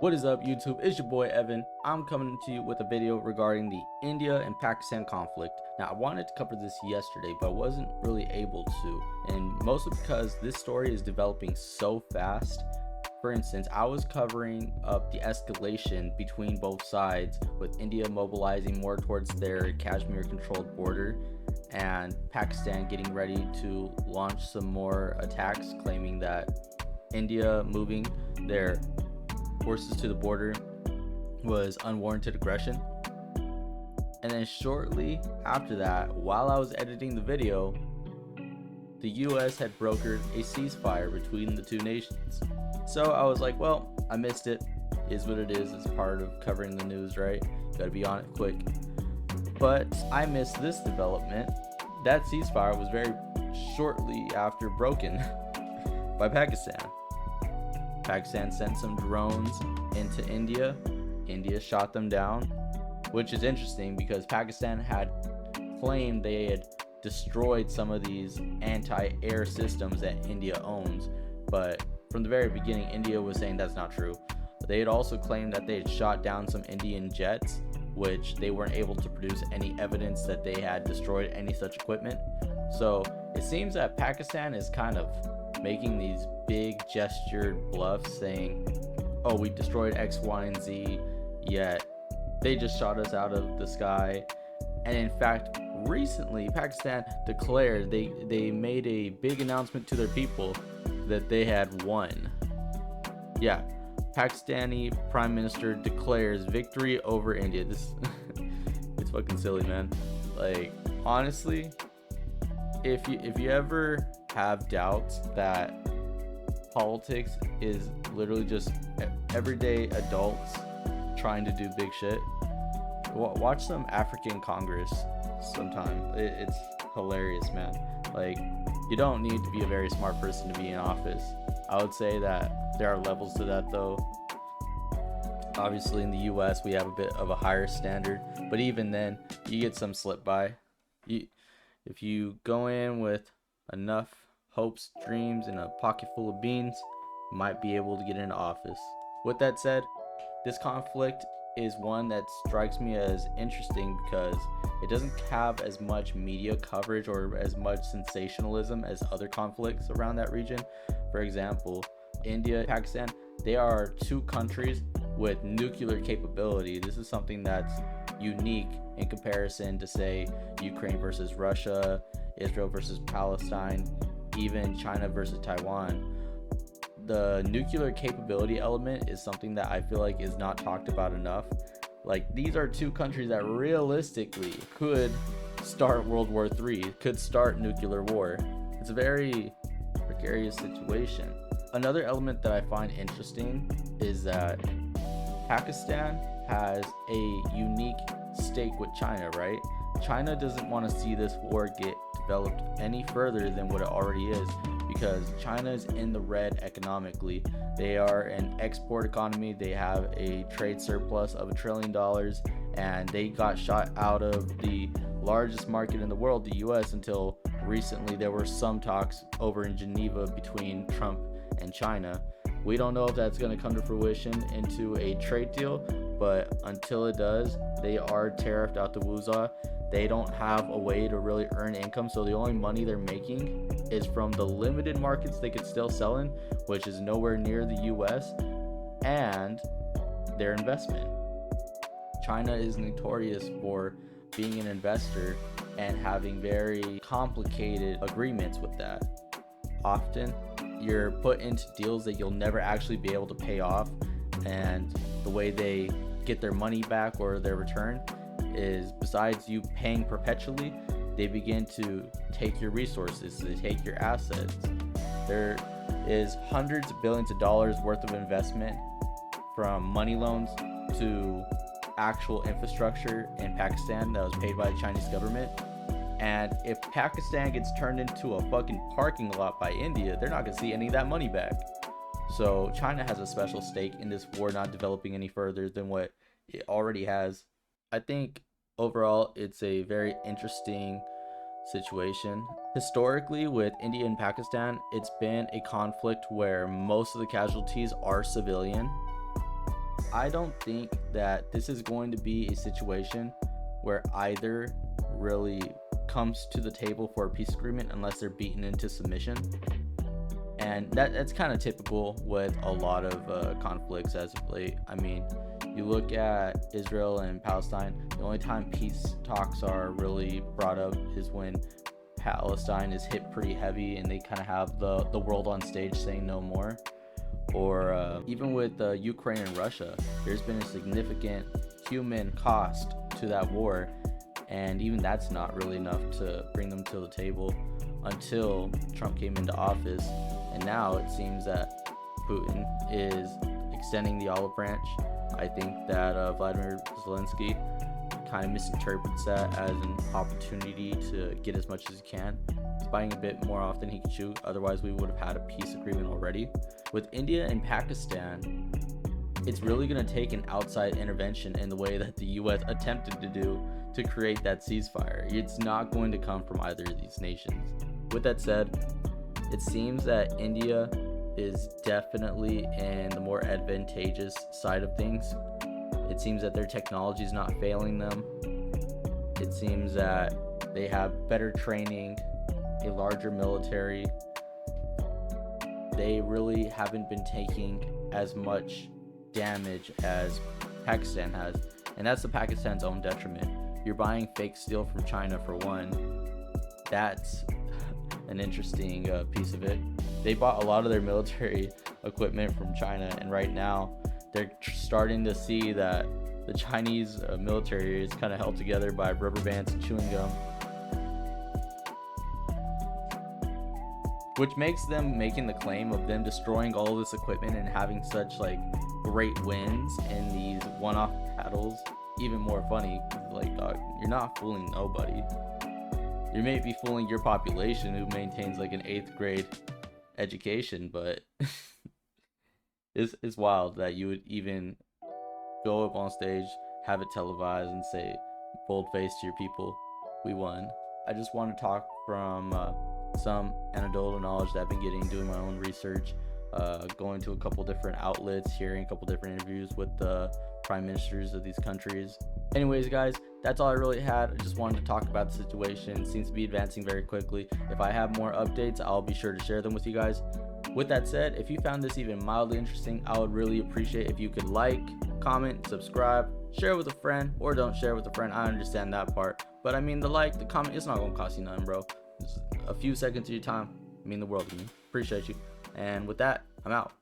What is up, YouTube? It's your boy Evan. I'm coming to you with a video regarding the India and Pakistan conflict. Now, I wanted to cover this yesterday, but I wasn't really able to, and mostly because this story is developing so fast. For instance, I was covering up the escalation between both sides, with India mobilizing more towards their Kashmir-controlled border and Pakistan getting ready to launch some more attacks, claiming that India moving their forces to the border was unwarranted aggression. And then shortly after that, while I was editing the video, the US had brokered a ceasefire between the two nations. So I was like, well, I missed it. Is what it is. It's part of covering the news, right? Gotta be on it quick. But I missed this development. That ceasefire was very shortly after broken by Pakistan. Pakistan sent some drones into India. India shot them down, which is interesting because Pakistan had claimed they had destroyed some of these anti-air systems that India owns. But from the very beginning, India was saying that's not true. They had also claimed that they had shot down some Indian jets, which they weren't able to produce any evidence that they had destroyed any such equipment. So it seems that Pakistan is kind of making these big gestured bluffs saying, oh, we destroyed X, Y, and Z, yet they just shot us out of the sky. And in fact, recently Pakistan declared they made a big announcement to their people that they had won. Yeah, Pakistani Prime Minister declares victory over India. This it's fucking silly, man. Like, honestly, if you ever have doubts that politics is literally just everyday adults trying to do big shit, watch some African Congress sometime. It's hilarious, man. Like, you don't need to be a very smart person to be in office. I would say that there are levels to that, though. Obviously in the US we have a bit of a higher standard, but even then you get some slip by. If you go in with enough hopes, dreams, and a pocket full of beans, you might be able to get into office. With that said, this conflict is one that strikes me as interesting because it doesn't have as much media coverage or as much sensationalism as other conflicts around that region. For example, India and Pakistan, they are two countries with nuclear capability. This is something that's unique in comparison to, say, Ukraine versus Russia, Israel versus Palestine, even China versus Taiwan. The nuclear capability element is something that I feel like is not talked about enough. Like, these are two countries that realistically could start World War III, could start nuclear war. It's a very precarious situation. Another element that I find interesting is that Pakistan has a unique stake with China, right? China doesn't want to see this war get developed any further than what it already is, because China is in the red economically. They are an export economy. They have a trade surplus of $1 trillion, and they got shot out of the largest market in the world, the US, until recently. There were some talks over in Geneva between Trump and China. We don't know if that's going to come to fruition into a trade deal, but until it does, they are tariffed out the woozah. They don't have a way to really earn income, so the only money they're making is from the limited markets they could still sell in, which is nowhere near the US, and their investment. China is notorious for being an investor and having very complicated agreements with that. Often you're put into deals that you'll never actually be able to pay off, and the way they get their money back or their return is, besides you paying perpetually, they begin to take your resources, they take your assets. There is hundreds of billions of dollars worth of investment, from money loans to actual infrastructure in Pakistan that was paid by the Chinese government. And if Pakistan gets turned into a fucking parking lot by India, they're not going to see any of that money back. So China has a special stake in this war not developing any further than what it already has. I think overall it's a very interesting situation. Historically, with India and Pakistan, it's been a conflict where most of the casualties are civilian. I don't think that this is going to be a situation where either really comes to the table for a peace agreement unless they're beaten into submission. And that's kind of typical with a lot of conflicts as of late. I mean, you look at Israel and Palestine, the only time peace talks are really brought up is when Palestine is hit pretty heavy and they kind of have the world on stage saying no more. Or even with Ukraine and Russia, there's been a significant human cost to that war, and even that's not really enough to bring them to the table until Trump came into office. And now it seems that Putin is extending the olive branch. I think that Vladimir Zelensky kind of misinterprets that as an opportunity to get as much as he can. He's buying a bit more often he can chew, otherwise we would have had a peace agreement already. With India and Pakistan, it's really going to take an outside intervention in the way that the US attempted to do to create that ceasefire. It's not going to come from either of these nations. With that said, it seems that India is definitely in the more advantageous side of things. It seems that their technology is not failing them. It seems that they have better training, a larger military. They really haven't been taking as much damage as Pakistan has, and that's to Pakistan's own detriment. You're buying fake steel from China for one. That's an interesting piece of it. They bought a lot of their military equipment from China, and right now they're starting to see that the Chinese military is kind of held together by rubber bands and chewing gum, which makes them making the claim of them destroying all this equipment and having such like great wins in these one-off battles even more funny. Like, dog, you're not fooling nobody. You may be fooling your population who maintains like an 8th grade education, but it's wild that you would even go up on stage, have it televised, and say bold-faced to your people, we won. I just want to talk from some anecdotal knowledge that I've been getting, doing my own research, going to a couple different outlets, hearing a couple different interviews with the prime ministers of these countries. Anyways, guys, that's all I really had. I just wanted to talk about the situation. It seems to be advancing very quickly. If I have more updates, I'll be sure to share them with you guys. With that said, if you found this even mildly interesting, I would really appreciate if you could like, comment, subscribe, share with a friend, or don't share with a friend. I understand that part, but I mean, the like, the comment, it's not gonna cost you nothing, bro. It's a few seconds of your time mean the world to me. Appreciate you. And with that, I'm out.